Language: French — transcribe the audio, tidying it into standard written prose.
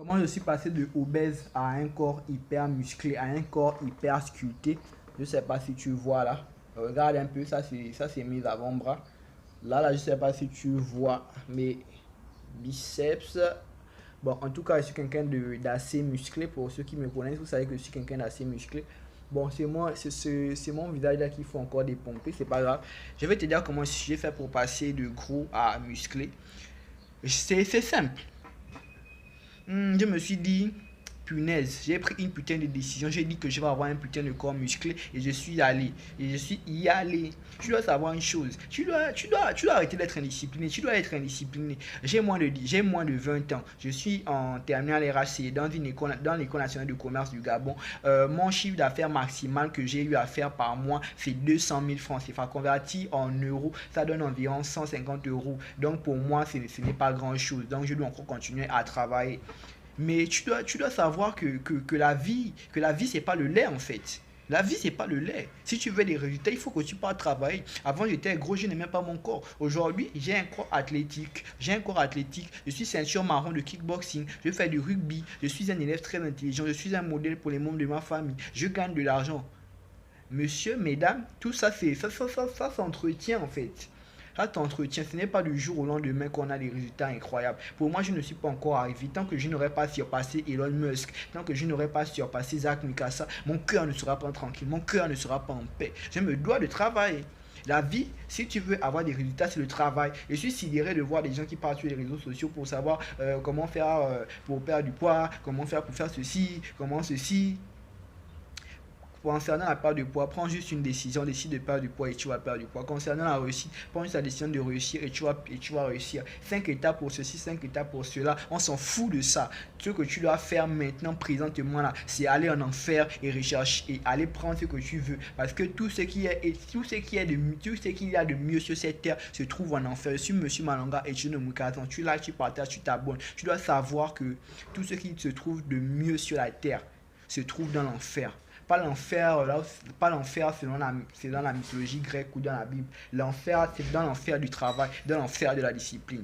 Comment je suis passé de obèse à un corps hyper musclé, à un corps hyper sculpté. Je ne sais pas si tu vois là. Regarde un peu, ça c'est mes avant-bras. Là, je ne sais pas si tu vois mes biceps. Bon, en tout cas, je suis quelqu'un d'assez musclé. Pour ceux qui me connaissent, vous savez que je suis quelqu'un d'assez musclé. Bon, c'est moi, c'est mon visage là qu'il faut encore dépomper, c'est pas grave. Je vais te dire comment j'ai fait pour passer de gros à musclé. C'est simple. Je me suis dit, punaise, j'ai pris une putain de décision. J'ai dit que je vais avoir un putain de corps musclé et je suis allé. Et je suis y allé. Tu dois savoir une chose. Tu dois arrêter d'être indiscipliné. Tu dois être indiscipliné. J'ai moins de 20 ans. Je suis en terminale RHC dans l'école nationale de commerce du Gabon. Mon chiffre d'affaires maximal que j'ai eu à faire par mois, c'est 200 000 francs CFA. Converti en euros, ça donne environ 150 euros. Donc pour moi, ce n'est pas grand chose. Donc je dois encore continuer à travailler. Mais tu dois savoir que la vie c'est pas le lait en fait. La vie, c'est pas le lait. Si tu veux des résultats, il faut que tu partes travailler. Avant, j'étais gros, je n'aimais pas mon corps. Aujourd'hui, j'ai un corps athlétique. J'ai un corps athlétique. Je suis ceinture marron de kickboxing. Je fais du rugby. Je suis un élève très intelligent. Je suis un modèle pour les membres de ma famille. Je gagne de l'argent. Monsieur, mesdames, tout ça, ça s'entretient en fait. Ça t'entretient, ce n'est pas du jour au lendemain qu'on a des résultats incroyables. Pour moi, je ne suis pas encore arrivé. Tant que je n'aurai pas surpassé Elon Musk, tant que je n'aurai pas surpassé Zach Mikasa, mon cœur ne sera pas tranquille, mon cœur ne sera pas en paix. Je me dois de travailler. La vie, si tu veux avoir des résultats, c'est le travail. Je suis sidéré de voir des gens qui partent sur les réseaux sociaux pour savoir comment faire pour perdre du poids, comment faire pour faire ceci, comment ceci. Concernant la perte de poids, prends juste une décision, décide de perdre du poids et tu vas perdre du poids. Concernant la réussite, prends juste la décision de réussir et tu vas réussir. 5 étapes pour ceci, 5 étapes pour cela. On s'en fout de ça. Ce que tu dois faire maintenant, présentement là, c'est aller en enfer et rechercher et aller prendre ce que tu veux. Parce que tout ce qui est, tout ce qui est de, tout ce qu'il y a de mieux sur cette terre se trouve en enfer. Je suis Monsieur Malanga et je ne me casse. Tu likes, tu partages, tu t'abonnes. Tu dois savoir que tout ce qui se trouve de mieux sur la terre se trouve dans l'enfer. Pas l'enfer c'est dans la mythologie grecque ou dans la Bible. L'enfer, c'est dans l'enfer du travail, dans l'enfer de la discipline.